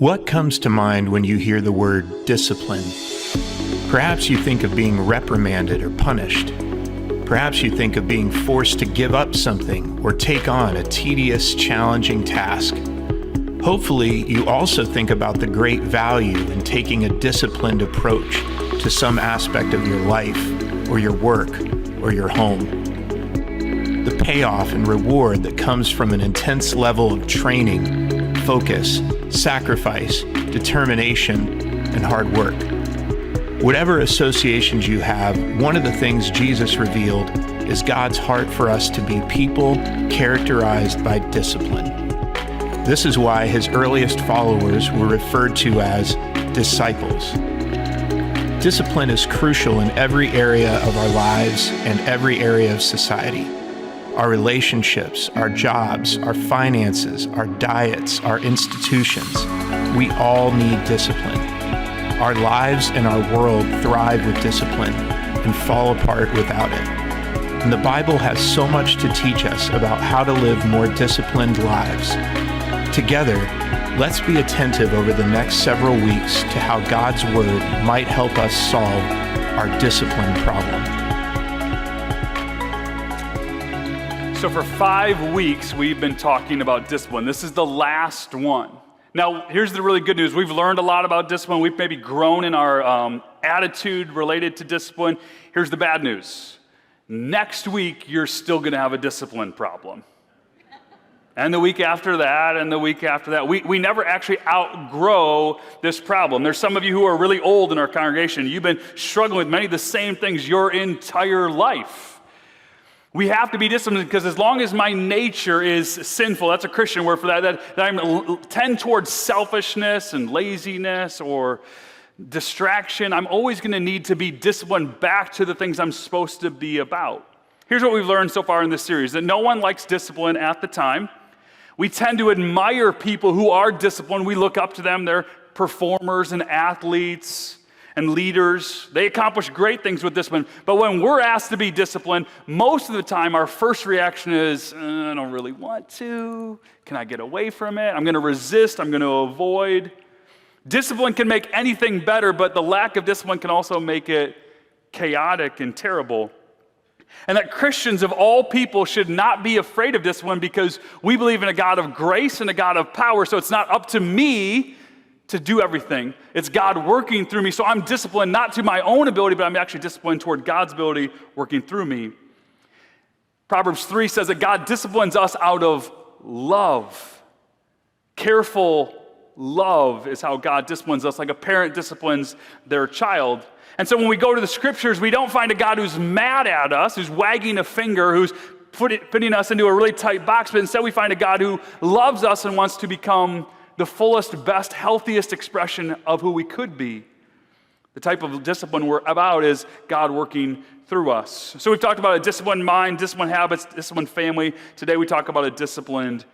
What comes to mind when you hear the word discipline? Perhaps you think of being reprimanded or punished. Perhaps you think of being forced to give up something or take on a tedious, challenging task. Hopefully, you also think about the great value in taking a disciplined approach to some aspect of your life or your work or your home. The payoff and reward that comes from an intense level of training, focus, sacrifice, determination, and hard work. Whatever associations you have, one of the things Jesus revealed is God's heart for us to be people characterized by discipline. This is why his earliest followers were referred to as disciples. Discipline is crucial in every area of our lives and every area of society. Our relationships, our jobs, our finances, our diets, our institutions. We all need discipline. Our lives and our world thrive with discipline and fall apart without it. And the Bible has so much to teach us about how to live more disciplined lives. Together, let's be attentive over the next several weeks to how God's Word might help us solve our discipline problem. So for 5 weeks, we've been talking about discipline. This is the last one. Now, here's the really good news. We've learned a lot about discipline. We've maybe grown in our attitude related to discipline. Here's the bad news. Next week, you're still going to have a discipline problem. And the week after that, and the week after that. We never actually outgrow this problem. There's some of you who are really old in our congregation. You've been struggling with many of the same things your entire life. We have to be disciplined because as long as my nature is sinful, that's a Christian word for that I tend towards selfishness and laziness or distraction, I'm always going to need to be disciplined back to the things I'm supposed to be about. Here's what we've learned so far in this series, that no one likes discipline at the time. We tend to admire people who are disciplined. We look up to them. They're performers and athletes and leaders. They accomplish great things with discipline. But when we're asked to be disciplined, most of the time our first reaction is, I don't really want to. Can I get away from it? I'm going to resist. I'm going to avoid. Discipline can make anything better, but the lack of discipline can also make it chaotic and terrible. And that Christians of all people should not be afraid of discipline because we believe in a God of grace and a God of power. So it's not up to me to do everything. It's God working through me. So I'm disciplined not to my own ability, but I'm actually disciplined toward God's ability working through me. Proverbs 3 says that God disciplines us out of love. Careful love is how God disciplines us, like a parent disciplines their child. And so when we go to the scriptures, we don't find a God who's mad at us, who's wagging a finger, who's putting us into a really tight box, but instead we find a God who loves us and wants to become the fullest, best, healthiest expression of who we could be. The type of discipline we're about is God working through us. So we've talked about a disciplined mind, disciplined habits, disciplined family. Today we talk about a disciplined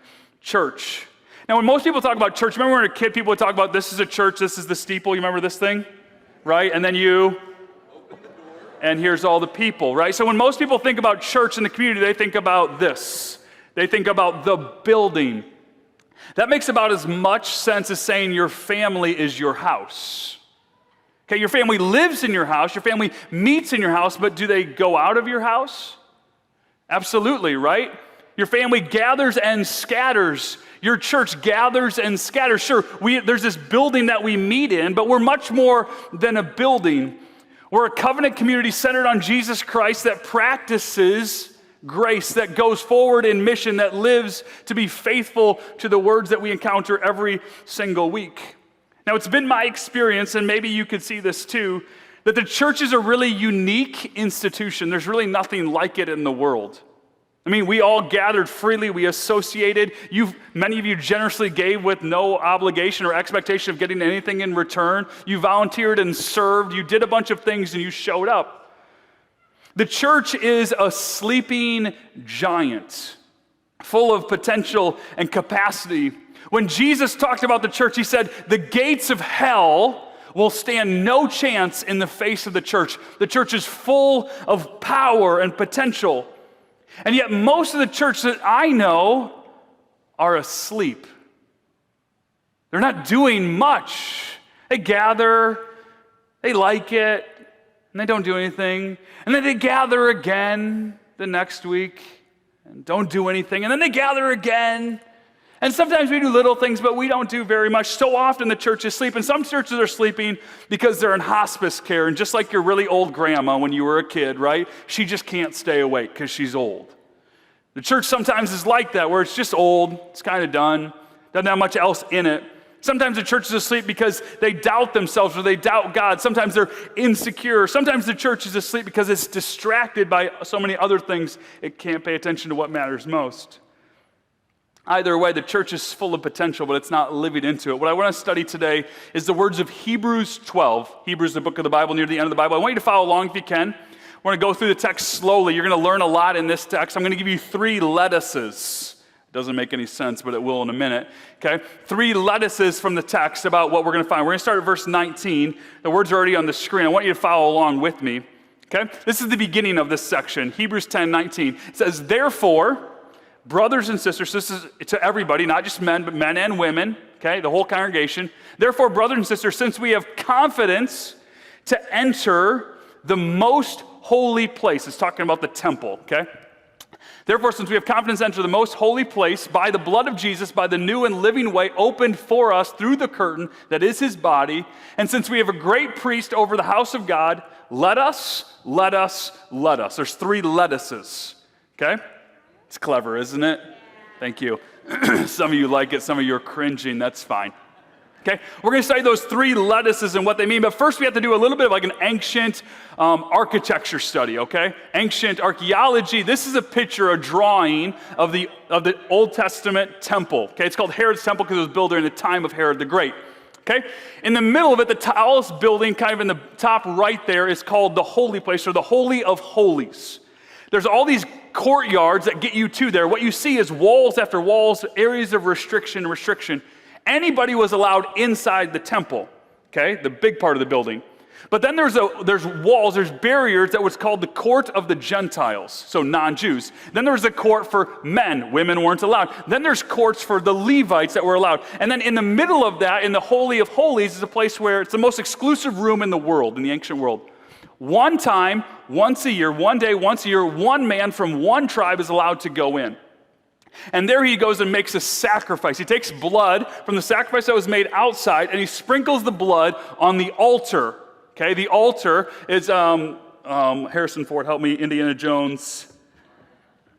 church. Now when most people talk about church, remember when we were a kid, people would talk about this is a church, this is the steeple, you remember this thing? Right? And then you, and here's all the people, right? So when most people think about church in the community, they think about this. They think about the building. That makes about as much sense as saying your family is your house. Okay, your family lives in your house, your family meets in your house, but do they go out of your house? Absolutely, right? Your family gathers and scatters. Your church gathers and scatters. Sure, there's this building that we meet in, but we're much more than a building. We're a covenant community centered on Jesus Christ that practices grace, that goes forward in mission, that lives to be faithful to the words that we encounter every single week. Now, it's been my experience, and maybe you could see this too, that the church is a really unique institution. There's really nothing like it in the world. I mean, we all gathered freely, we associated. Many of you generously gave with no obligation or expectation of getting anything in return. You volunteered and served, you did a bunch of things, and you showed up. The church is a sleeping giant, full of potential and capacity. When Jesus talked about the church, he said, the gates of hell will stand no chance in the face of the church. The church is full of power and potential. And yet most of the church that I know are asleep. They're not doing much. They gather, they like it, and they don't do anything. And then they gather again the next week and don't do anything. And then they gather again. And sometimes we do little things, but we don't do very much. So often the church is sleeping. Some churches are sleeping because they're in hospice care. And just like your really old grandma when you were a kid, right? She just can't stay awake because she's old. The church sometimes is like that, where it's just old, it's kind of done, doesn't have much else in it. Sometimes the church is asleep because they doubt themselves or they doubt God. Sometimes they're insecure. Sometimes the church is asleep because it's distracted by so many other things it can't pay attention to what matters most. Either way, the church is full of potential, but it's not living into it. What I want to study today is the words of Hebrews 12. Hebrews, the book of the Bible, near the end of the Bible. I want you to follow along if you can. We're going to go through the text slowly. You're going to learn a lot in this text. I'm going to give you 3 lettuces. It doesn't make any sense, but it will in a minute. Okay? 3 lettuces from the text about what we're going to find. We're going to start at verse 19. The words are already on the screen. I want you to follow along with me. Okay? This is the beginning of this section. Hebrews 10:19. It says, therefore, brothers and sisters, this is to everybody, not just men, but men and women, okay, the whole congregation. Therefore, brothers and sisters, since we have confidence to enter the most holy place, it's talking about the temple, okay? Therefore, since we have confidence to enter the most holy place by the blood of Jesus, by the new and living way opened for us through the curtain that is his body, and since we have a great priest over the house of God, let us. There's 3 lettuces, okay? It's clever, isn't it? Thank you. Some of you like it, some of you are cringing, that's fine. Okay, we're going to study those 3 lettuces and what they mean, but first we have to do a little bit of like an ancient architecture study, okay? Ancient archaeology. This is a picture, a drawing of the Old Testament temple, okay? It's called Herod's temple because it was built during the time of Herod the Great, okay? In the middle of it, the tallest building, kind of in the top right there, is called the Holy Place, or the Holy of Holies. There's all these courtyards that get you to there. What you see is walls after walls, areas of restriction. Anybody was allowed inside the temple, okay, the big part of the building. But then there's walls, there's barriers that was called the court of the Gentiles, so non-Jews. Then there was a court for men, women weren't allowed. Then there's courts for the Levites that were allowed. And then in the middle of that, in the Holy of Holies, is a place where it's the most exclusive room in the world, in the ancient world. One time, once a year, one day, once a year, one man from one tribe is allowed to go in. And there he goes and makes a sacrifice. He takes blood from the sacrifice that was made outside, and he sprinkles the blood on the altar. Okay, the altar is, Harrison Ford, help me, Indiana Jones.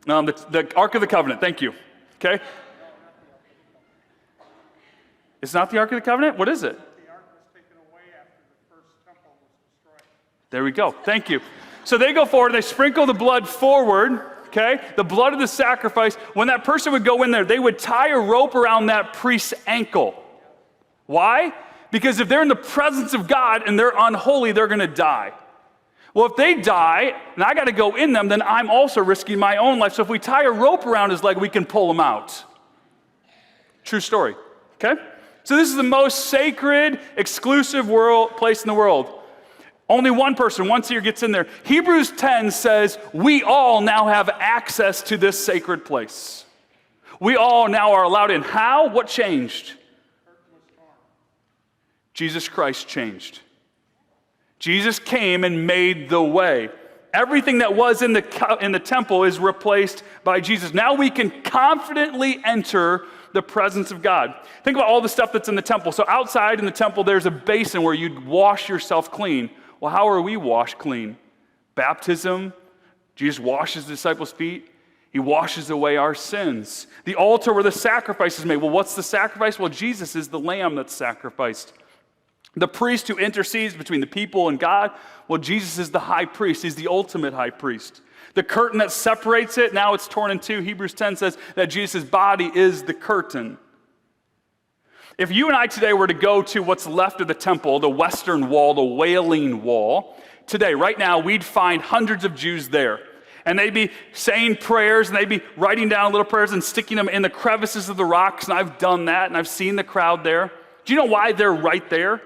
The Ark of the Covenant, thank you. Okay? It's not the Ark of the Covenant? What is it? There we go. Thank you. So they go forward, and they sprinkle the blood forward, okay? The blood of the sacrifice. When that person would go in there, they would tie a rope around that priest's ankle. Why? Because if they're in the presence of God and they're unholy, they're going to die. Well, if they die, and I got to go in them, then I'm also risking my own life. So if we tie a rope around his leg, we can pull him out. True story, okay? So this is the most sacred, exclusive place in the world. Only one person once a year gets in there. Hebrews 10 says we all now have access to this sacred place. We all now are allowed in. How? What changed? Jesus Christ changed. Jesus came and made the way. Everything that was in the temple is replaced by Jesus. Now we can confidently enter the presence of God. Think about all the stuff that's in the temple. So outside in the temple, there's a basin where you'd wash yourself clean. Well, how are we washed clean? Baptism. Jesus washes the disciples' feet. He washes away our sins. The altar where the sacrifice is made. Well, what's the sacrifice? Well, Jesus is the lamb that's sacrificed. The priest who intercedes between the people and God. Well, Jesus is the high priest. He's the ultimate high priest. The curtain that separates it, now it's torn in two. Hebrews 10 says that Jesus' body is the curtain. If you and I today were to go to what's left of the temple, the western wall, the Wailing Wall, today, right now, we'd find hundreds of Jews there. And they'd be saying prayers, and they'd be writing down little prayers and sticking them in the crevices of the rocks, and I've done that, and I've seen the crowd there. Do you know why they're right there?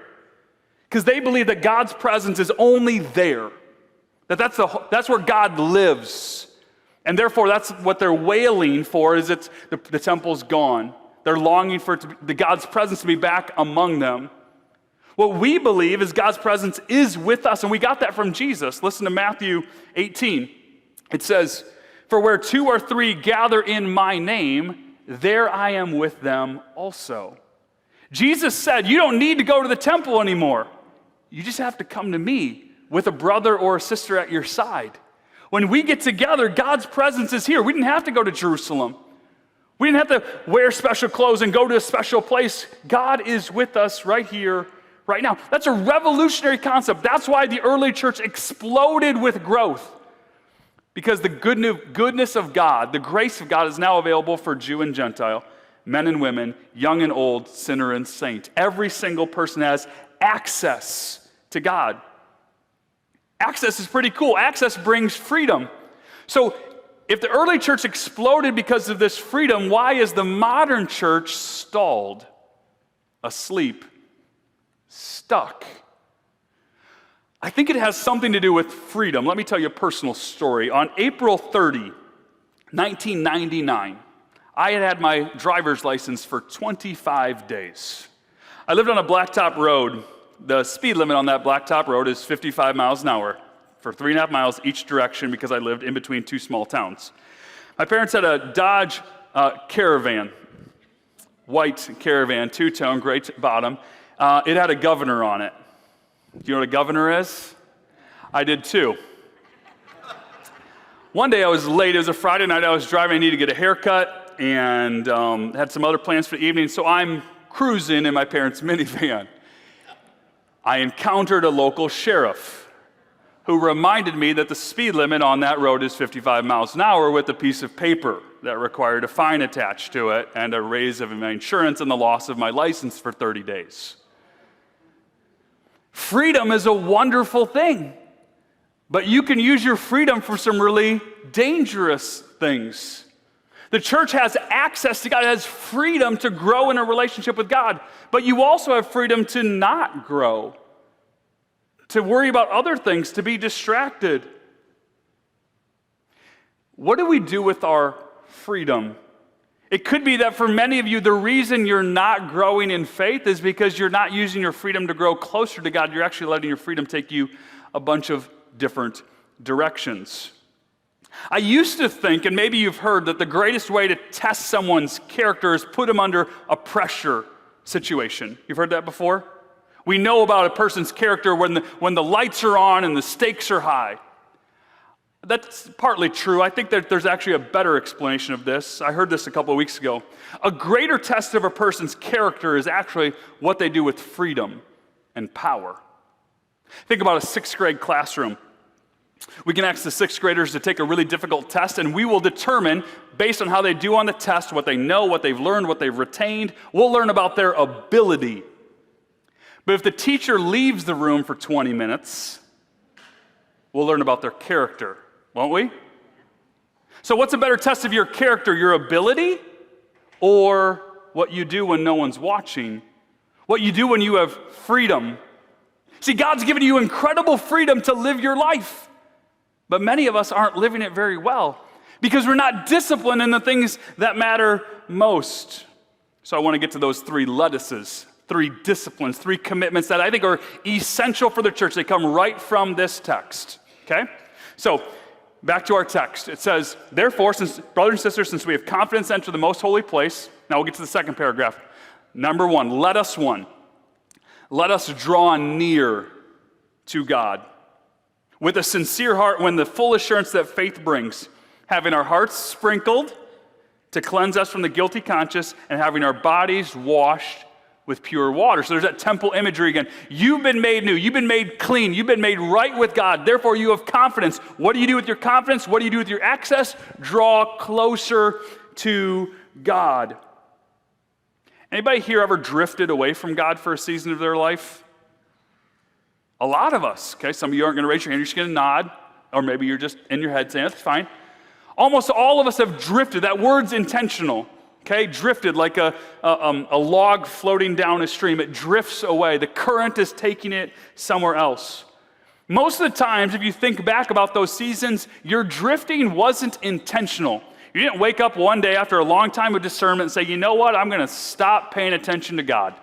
Because they believe that God's presence is only there, that's where God lives. And therefore, that's what they're wailing for, is the temple's gone. They're longing for God's presence to be back among them. What we believe is God's presence is with us, and we got that from Jesus. Listen to Matthew 18. It says, "For where 2 or 3 gather in my name, there I am with them also." Jesus said, you don't need to go to the temple anymore. You just have to come to me with a brother or a sister at your side. When we get together, God's presence is here. We didn't have to go to Jerusalem. We didn't have to wear special clothes and go to a special place. God is with us right here, right now. That's a revolutionary concept. That's why the early church exploded with growth. Because the goodness of God, the grace of God is now available for Jew and Gentile, men and women, young and old, sinner and saint. Every single person has access to God. Access is pretty cool. Access brings freedom. So if the early church exploded because of this freedom, why is the modern church stalled, asleep, stuck? I think it has something to do with freedom. Let me tell you a personal story. On April 30, 1999, I had my driver's license for 25 days. I lived on a blacktop road. The speed limit on that blacktop road is 55 miles an hour for 3.5 miles each direction because I lived in between 2 small towns. My parents had a Dodge Caravan, white Caravan, 2-tone, gray bottom. It had a governor on it. Do you know what a governor is? I did too. One day I was late. It was a Friday night. I was driving. I needed to get a haircut and had some other plans for the evening. So I'm cruising in my parents' minivan. I encountered a local sheriff who reminded me that the speed limit on that road is 55 miles an hour with a piece of paper that required a fine attached to it and a raise of my insurance and the loss of my license for 30 days. Freedom is a wonderful thing, but you can use your freedom for some really dangerous things. The church has access to God. It has freedom to grow in a relationship with God, but you also have freedom to not grow, to worry about other things, to be distracted. What do we do with our freedom? It could be that for many of you, the reason you're not growing in faith is because you're not using your freedom to grow closer to God. You're actually letting your freedom take you a bunch of different directions. I used to think, and maybe you've heard, that the greatest way to test someone's character is put them under a pressure situation. You've heard that before? We know about a person's character when the lights are on and the stakes are high. That's partly true. I think that there's actually a better explanation of this. I heard this a couple of weeks ago. A greater test of a person's character is actually what they do with freedom and power. Think about a 6th grade classroom. We can ask the 6th graders to take a really difficult test, and we will determine, based on how they do on the test, what they know, what they've learned, what they've retained. We'll learn about their ability. But if the teacher leaves the room for 20 minutes, we'll learn about their character, won't we? So what's a better test of your character, your ability, or what you do when no one's watching? What you do when you have freedom? See, God's given you incredible freedom to live your life. But many of us aren't living it very well because we're not disciplined in the things that matter most. So I want to get to those 3 lettuces, 3 disciplines, 3 commitments that I think are essential for the church. They come right from this text, okay? So back to our text. It says, therefore, since brothers and sisters, since we have confidence to enter the most holy place. Now we'll get to the second paragraph. Number 1, let us draw near to God with a sincere heart, when the full assurance that faith brings, having our hearts sprinkled to cleanse us from the guilty conscience, and having our bodies washed with pure water. So there's that temple imagery again. You've been made new. You've been made clean. You've been made right with God. Therefore, you have confidence. What do you do with your confidence? What do you do with your access? Draw closer to God. Anybody here ever drifted away from God for a season of their life? A lot of us, okay? Some of you aren't going to raise your hand. You're just going to nod, or maybe you're just in your head saying, that's fine. Almost all of us have drifted. That word's intentional, okay? Drifted like a log floating down a stream. It drifts away. The current is taking it somewhere else. Most of the times, if you think back about those seasons, your drifting wasn't intentional. You didn't wake up one day after a long time of discernment and say, you know what, I'm going to stop paying attention to God.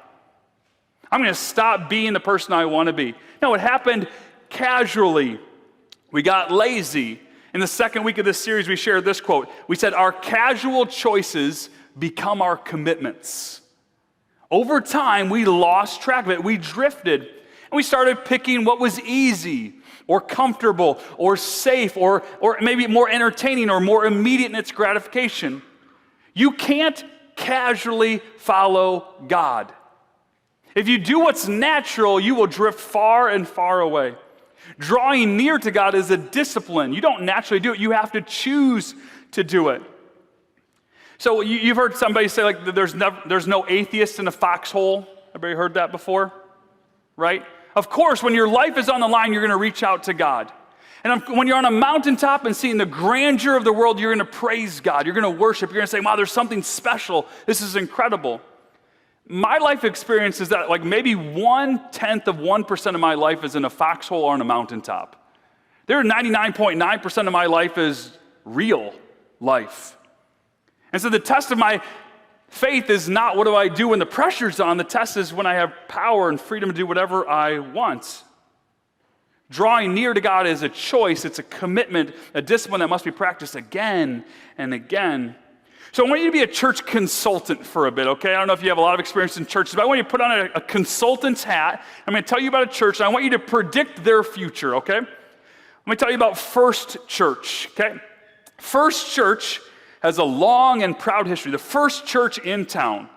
I'm going to stop being the person I want to be. No, it happened casually. We got lazy. In the second week of this series, we shared this quote. We said, our casual choices become our commitments. Over time, we lost track of it. We drifted, and we started picking what was easy or comfortable or safe or maybe more entertaining or more immediate in its gratification. You can't casually follow God. If you do what's natural, you will drift far and far away. Drawing near to God is a discipline. You don't naturally do it. You have to choose to do it. So you've heard somebody say, like, there's no atheist in a foxhole. Everybody heard that before? Right? Of course, when your life is on the line, you're going to reach out to God. And when you're on a mountaintop and seeing the grandeur of the world, you're going to praise God. You're going to worship. You're going to say, wow, there's something special. This is incredible. My life experience is that like maybe 0.1% of my life is in a foxhole or on a mountaintop. There are 99.9% of my life is real life. And so the test of my faith is not what do I do when the pressure's on. The test is when I have power and freedom to do whatever I want. Drawing near to God is a choice. It's a commitment, a discipline that must be practiced again and again. So I want you to be a church consultant for a bit, okay? I don't know if you have a lot of experience in churches, but I want you to put on a consultant's hat. I'm going to tell you about a church, and I want you to predict their future, okay? I'm going to tell you about First Church, okay? First Church has a long and proud history, the first church in town.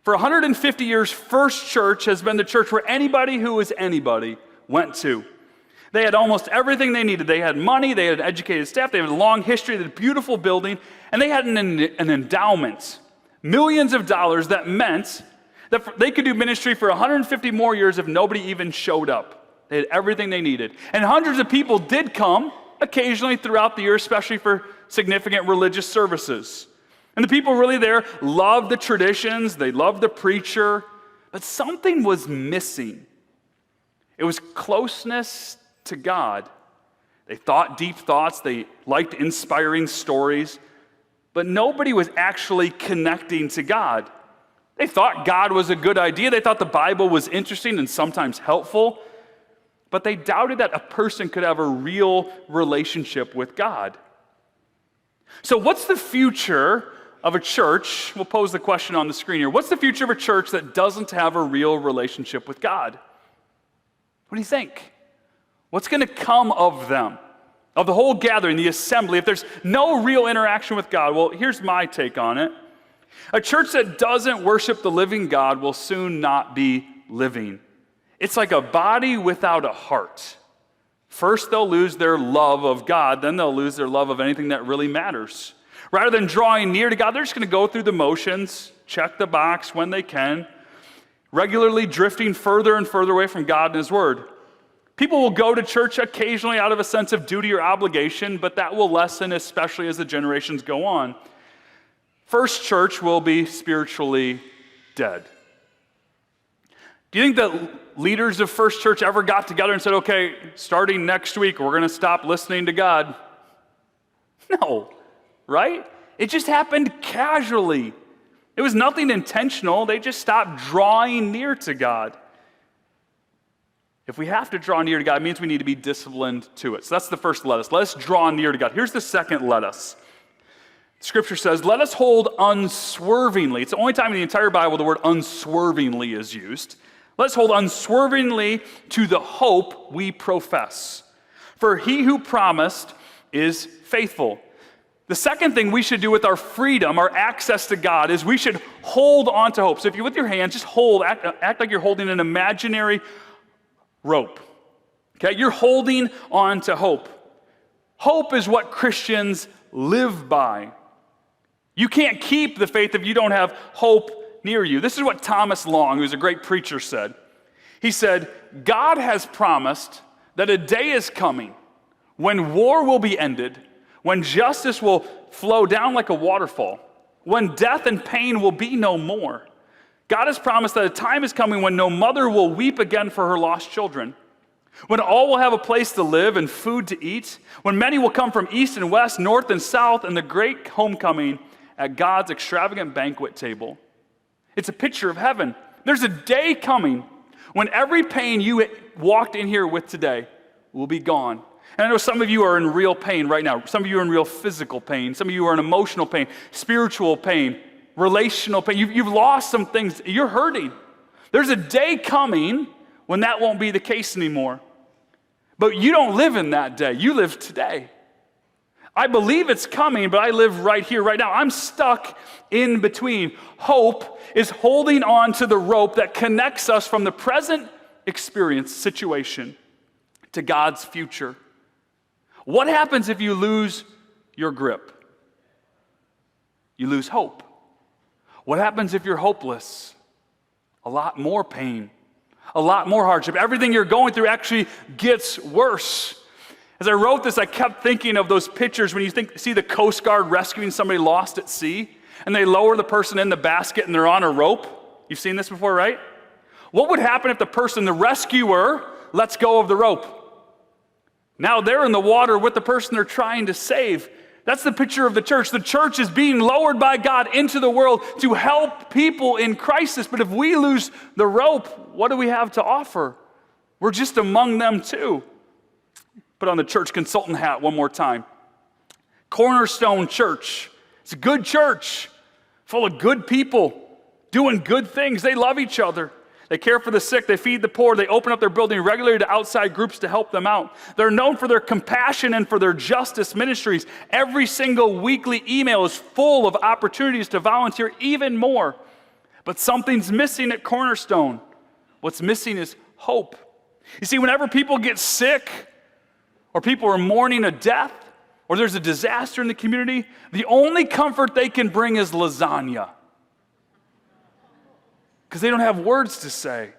For 150 years, First Church has been the church where anybody who was anybody went to. They had almost everything they needed. They had money, they had an educated staff, they had a long history, they had a beautiful building, and they had an endowment, millions of dollars that meant that they could do ministry for 150 more years if nobody even showed up. They had everything they needed. And hundreds of people did come occasionally throughout the year, especially for significant religious services. And the people really there loved the traditions, they loved the preacher, but something was missing. It was closeness to God. They thought deep thoughts, they liked inspiring stories, but nobody was actually connecting to God. They thought God was a good idea, they thought the Bible was interesting and sometimes helpful, but they doubted that a person could have a real relationship with God. So what's the future of a church? We'll pose the question on the screen here. What's the future of a church that doesn't have a real relationship with God? What do you think? What's going to come of them, of the whole gathering, the assembly, if there's no real interaction with God? Well, here's my take on it. A church that doesn't worship the living God will soon not be living. It's like a body without a heart. First, they'll lose their love of God, then they'll lose their love of anything that really matters. Rather than drawing near to God, they're just going to go through the motions, check the box when they can, regularly drifting further and further away from God and His Word. People will go to church occasionally out of a sense of duty or obligation, but that will lessen, especially as the generations go on. First Church will be spiritually dead. Do you think that leaders of First Church ever got together and said, okay, starting next week, we're going to stop listening to God? No, right? It just happened casually. It was nothing intentional. They just stopped drawing near to God. If we have to draw near to God, it means we need to be disciplined to it. So that's the first let us. Let us draw near to God. Here's the second let us. Scripture says, let us hold unswervingly. It's the only time in the entire Bible the word unswervingly is used. Let us hold unswervingly to the hope we profess. For he who promised is faithful. The second thing we should do with our freedom, our access to God, is we should hold on to hope. So if you're with your hands, just hold, act like you're holding an imaginary rope. Okay, you're holding on to hope. Hope is what Christians live by. You can't keep the faith if you don't have hope near you. This is what Thomas Long, who's a great preacher, said. He said, God has promised that a day is coming when war will be ended, when justice will flow down like a waterfall, when death and pain will be no more. God has promised that a time is coming when no mother will weep again for her lost children. When all will have a place to live and food to eat, when many will come from east and west, north and south, and the great homecoming at God's extravagant banquet table. It's a picture of heaven. There's a day coming when every pain you walked in here with today will be gone. And I know some of you are in real pain right now. Some of you are in real physical pain. Some of you are in emotional pain, spiritual pain, relational pain. You've lost some things. You're hurting. There's a day coming when that won't be the case anymore. But you don't live in that day. You live today. I believe it's coming, but I live right here, right now. I'm stuck in between. Hope is holding on to the rope that connects us from the present experience, situation, to God's future. What happens if you lose your grip? You lose hope. What happens if you're hopeless? A lot more pain, a lot more hardship. Everything you're going through actually gets worse. As I wrote this, I kept thinking of those pictures when you see the Coast Guard rescuing somebody lost at sea, and they lower the person in the basket and they're on a rope. You've seen this before, right? What would happen if the person, the rescuer, lets go of the rope? Now they're in the water with the person they're trying to save. That's the picture of the church. The church is being lowered by God into the world to help people in crisis. But if we lose the rope, what do we have to offer? We're just among them too. Put on the church consultant hat one more time. Cornerstone Church. It's a good church, full of good people, doing good things. They love each other. They care for the sick. They feed the poor. They open up their building regularly to outside groups to help them out. They're known for their compassion and for their justice ministries. Every single weekly email is full of opportunities to volunteer even more. But something's missing at Cornerstone. What's missing is hope. You see, whenever people get sick, or people are mourning a death, or there's a disaster in the community, the only comfort they can bring is lasagna. Because they don't have words to say.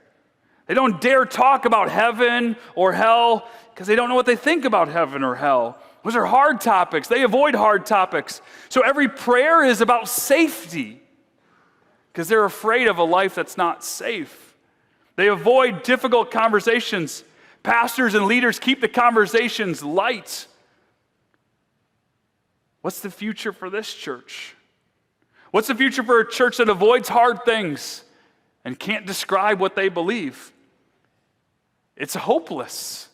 They don't dare talk about heaven or hell because they don't know what they think about heaven or hell. Those are hard topics. They avoid hard topics. So every prayer is about safety because they're afraid of a life that's not safe. They avoid difficult conversations. Pastors and leaders keep the conversations light. What's the future for this church? What's the future for a church that avoids hard things and can't describe what they believe? It's hopeless.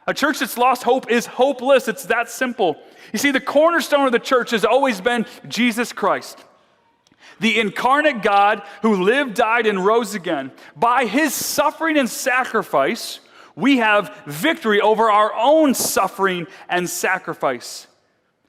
A church that's lost hope is hopeless. It's that simple. You see, the cornerstone of the church has always been Jesus Christ, the incarnate God who lived, died, and rose again. By his suffering and sacrifice, we have victory over our own suffering and sacrifice.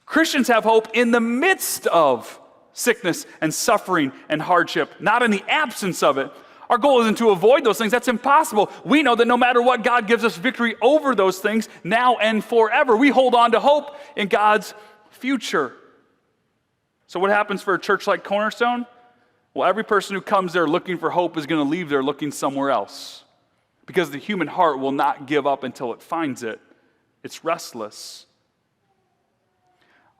Christians have hope in the midst of sickness and suffering and hardship, not in the absence of it. Our goal isn't to avoid those things. That's impossible. We know that no matter what, God gives us victory over those things now and forever. We hold on to hope in God's future. So what happens for a church like Cornerstone? Well, every person who comes there looking for hope is going to leave there looking somewhere else because the human heart will not give up until it finds it. It's restless.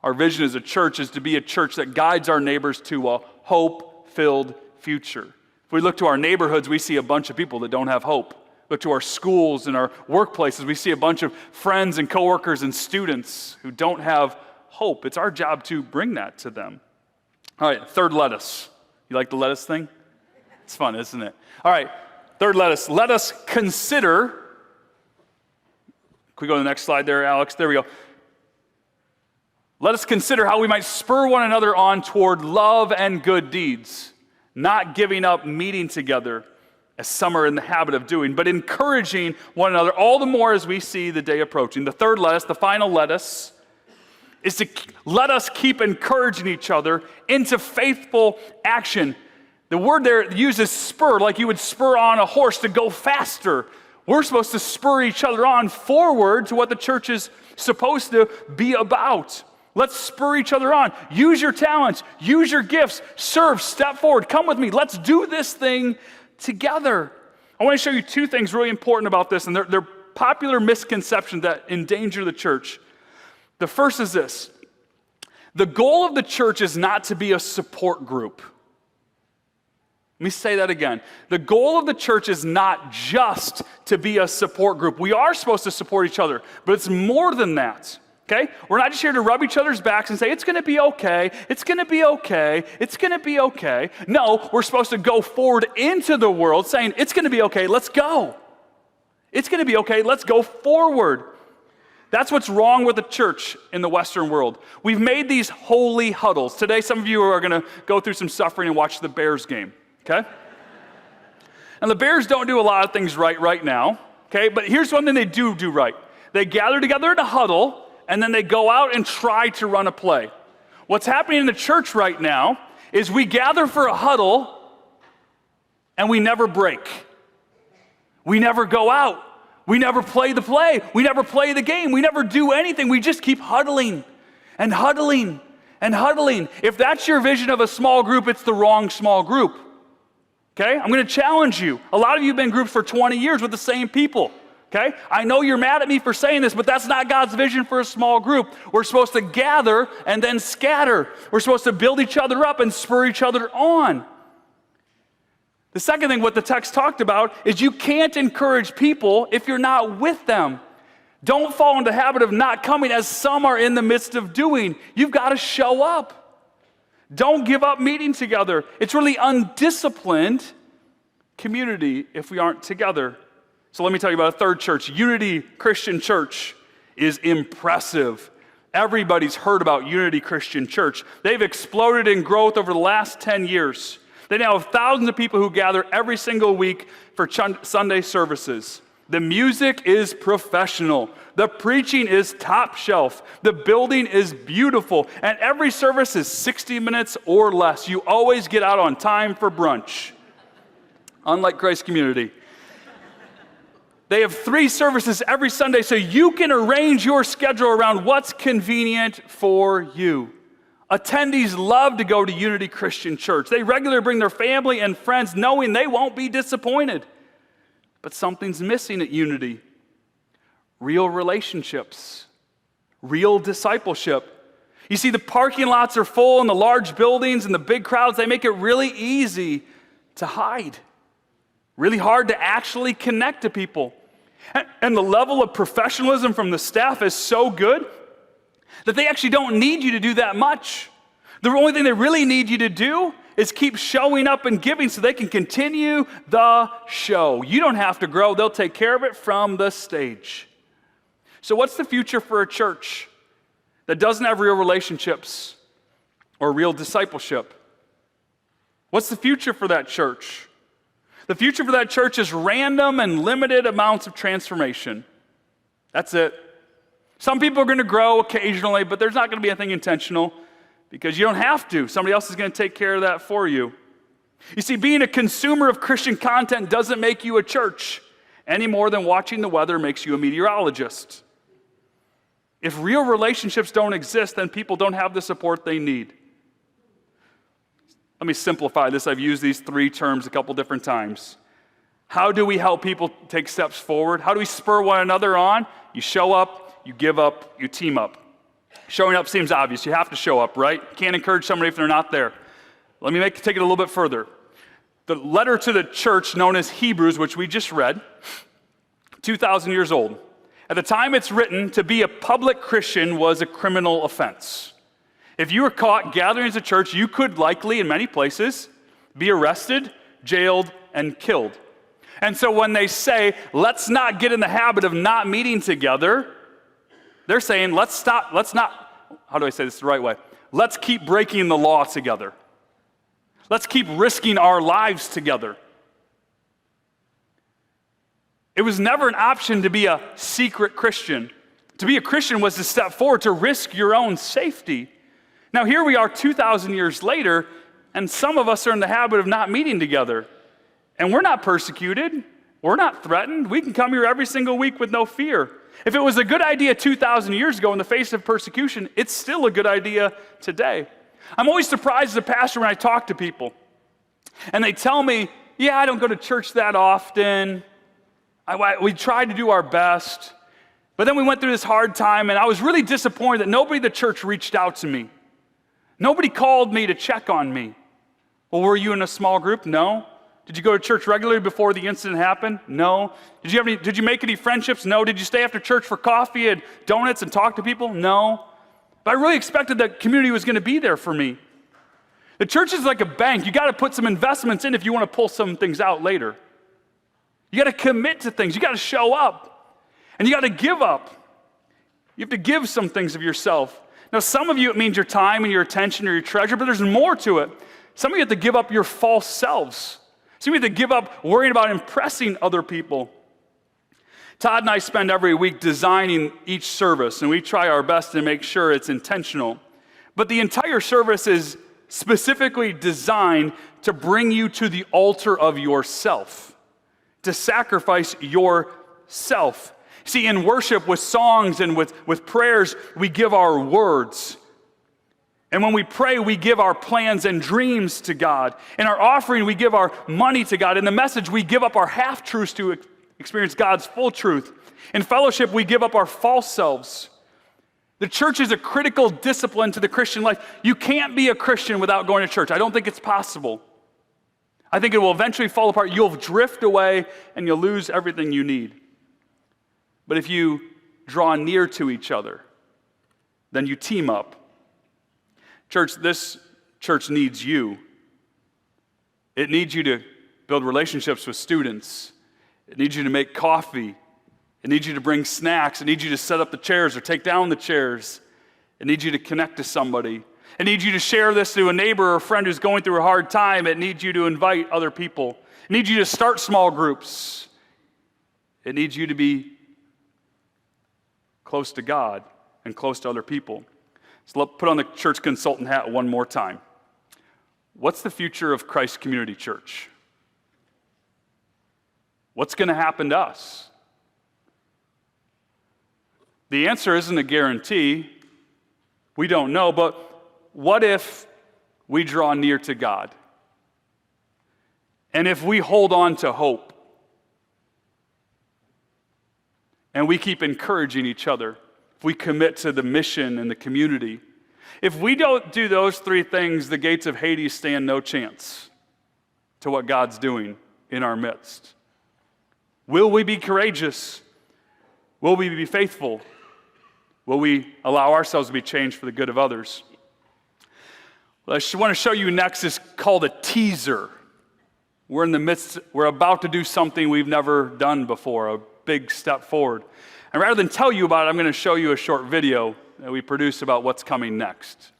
Our vision as a church is to be a church that guides our neighbors to a hope-filled future. If we look to our neighborhoods, we see a bunch of people that don't have hope. Look to our schools and our workplaces, we see a bunch of friends and coworkers and students who don't have hope. It's our job to bring that to them. All right, third lettuce. You like the lettuce thing? It's fun, isn't it? All right, third lettuce. Let us consider. Can we go to the next slide there, Alex? There we go. Let us consider how we might spur one another on toward love and good deeds, not giving up meeting together as some are in the habit of doing, but encouraging one another all the more as we see the day approaching. The third lettuce, the final lettuce, is to let us keep encouraging each other into faithful action. The word there uses spur, like you would spur on a horse to go faster. We're supposed to spur each other on forward to what the church is supposed to be about. Let's spur each other on. Use your talents. Use your gifts. Serve. Step forward. Come with me. Let's do this thing together. I want to show you two things really important about this, and they're popular misconceptions that endanger the church. The first is this. The goal of the church is not to be a support group. Let me say that again. The goal of the church is not just to be a support group. We are supposed to support each other, but it's more than that. Okay? We're not just here to rub each other's backs and say, it's going to be okay, it's going to be okay, it's going to be okay. No, we're supposed to go forward into the world saying, it's going to be okay, let's go. It's going to be okay, let's go forward. That's what's wrong with the church in the Western world. We've made these holy huddles. Today, some of you are going to go through some suffering and watch the Bears game, okay? And the Bears don't do a lot of things right now, okay? But here's one thing they do right. They gather together in a huddle, and then they go out and try to run a play. What's happening in the church right now is we gather for a huddle, and we never break. We never go out. We never play the play. We never play the game. We never do anything. We just keep huddling and huddling and huddling. If that's your vision of a small group, it's the wrong small group. Okay? I'm going to challenge you. A lot of you have been in groups for 20 years with the same people. Okay? I know you're mad at me for saying this, but that's not God's vision for a small group. We're supposed to gather and then scatter. We're supposed to build each other up and spur each other on. The second thing what the text talked about is you can't encourage people if you're not with them. Don't fall into the habit of not coming as some are in the midst of doing. You've got to show up. Don't give up meeting together. It's really undisciplined community if we aren't together. So let me tell you about a third church. Unity Christian Church is impressive. Everybody's heard about Unity Christian Church. They've exploded in growth over the last 10 years. They now have thousands of people who gather every single week for Sunday services. The music is professional. The preaching is top shelf. The building is beautiful. And every service is 60 minutes or less. You always get out on time for brunch. Unlike Christ Community. They have 3 services every Sunday, so you can arrange your schedule around what's convenient for you. Attendees love to go to Unity Christian Church. They regularly bring their family and friends knowing they won't be disappointed. But something's missing at Unity. Real relationships. Real discipleship. You see, the parking lots are full and the large buildings and the big crowds, they make it really easy to hide. Really hard to actually connect to people. And the level of professionalism from the staff is so good that they actually don't need you to do that much. The only thing they really need you to do is keep showing up and giving so they can continue the show. You don't have to grow. They'll take care of it from the stage. So what's the future for a church that doesn't have real relationships or real discipleship? What's the future for that church? The future for that church is random and limited amounts of transformation. That's it. Some people are going to grow occasionally, but there's not going to be anything intentional because you don't have to. Somebody else is going to take care of that for you. You see, being a consumer of Christian content doesn't make you a church any more than watching the weather makes you a meteorologist. If real relationships don't exist, then people don't have the support they need. Let me simplify this. I've used these 3 terms a couple different times. How do we help people take steps forward? How do we spur one another on? You show up, you give up, you team up. Showing up seems obvious. You have to show up, right? You can't encourage somebody if they're not there. Let me take it a little bit further. The letter to the church known as Hebrews, which we just read, 2,000 years old. At the time it's written, to be a public Christian was a criminal offense. If you were caught gathering as a church, you could likely, in many places, be arrested, jailed, and killed. And so when they say, let's not get in the habit of not meeting together, they're saying, let's not, how do I say this the right way? Let's keep breaking the law together. Let's keep risking our lives together. It was never an option to be a secret Christian. To be a Christian was to step forward, to risk your own safety. Now here we are 2,000 years later, and some of us are in the habit of not meeting together. And we're not persecuted. We're not threatened. We can come here every single week with no fear. If it was a good idea 2,000 years ago in the face of persecution, it's still a good idea today. I'm always surprised as a pastor when I talk to people. And they tell me, yeah, I don't go to church that often. We tried to do our best. But then we went through this hard time, and I was really disappointed that nobody at the church reached out to me. Nobody called me to check on me. Well, were you in a small group? No. Did you go to church regularly before the incident happened? No. Did you make any friendships? No. Did you stay after church for coffee and donuts and talk to people? No. But I really expected that community was going to be there for me. The church is like a bank. You got to put some investments in if you want to pull some things out later. You got to commit to things. You got to show up. And you got to give up. You have to give some things of yourself. Now, some of you, it means your time and your attention or your treasure, but there's more to it. Some of you have to give up your false selves. Some of you have to give up worrying about impressing other people. Todd and I spend every week designing each service, and we try our best to make sure it's intentional. But the entire service is specifically designed to bring you to the altar of yourself, to sacrifice yourself. See, in worship, with songs and with prayers, we give our words. And when we pray, we give our plans and dreams to God. In our offering, we give our money to God. In the message, we give up our half-truths to experience God's full truth. In fellowship, we give up our false selves. The church is a critical discipline to the Christian life. You can't be a Christian without going to church. I don't think it's possible. I think it will eventually fall apart. You'll drift away and you'll lose everything you need. But if you draw near to each other, then you team up. Church, this church needs you. It needs you to build relationships with students. It needs you to make coffee. It needs you to bring snacks. It needs you to set up the chairs or take down the chairs. It needs you to connect to somebody. It needs you to share this to a neighbor or a friend who's going through a hard time. It needs you to invite other people. It needs you to start small groups. It needs you to be close to God and close to other people. So let's put on the church consultant hat one more time. What's the future of Christ Community Church? What's going to happen to us? The answer isn't a guarantee. We don't know, but what if we draw near to God? And if we hold on to hope? And we keep encouraging each other? If we commit to the mission and the community? If we don't do those three things, the gates of Hades stand no chance to what God's doing in our midst. Will we be courageous? Will we be faithful? Will we allow ourselves to be changed for the good of others? What I want to show you next is called a teaser. We're about to do something we've never done before, a big step forward. And rather than tell you about it, I'm going to show you a short video that we produced about what's coming next.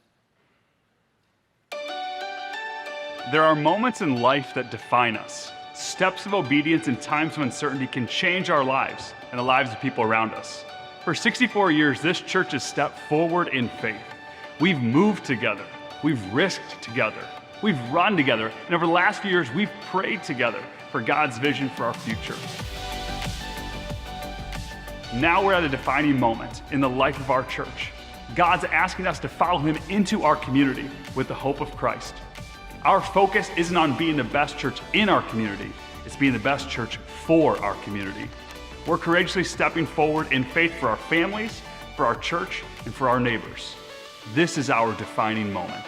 There are moments in life that define us. Steps of obedience in times of uncertainty can change our lives and the lives of people around us. For 64 years, this church has stepped forward in faith. We've moved together. We've risked together. We've run together. And over the last few years, we've prayed together for God's vision for our future. Now we're at a defining moment in the life of our church. God's asking us to follow Him into our community with the hope of Christ. Our focus isn't on being the best church in our community, it's being the best church for our community. We're courageously stepping forward in faith for our families, for our church, and for our neighbors. This is our defining moment.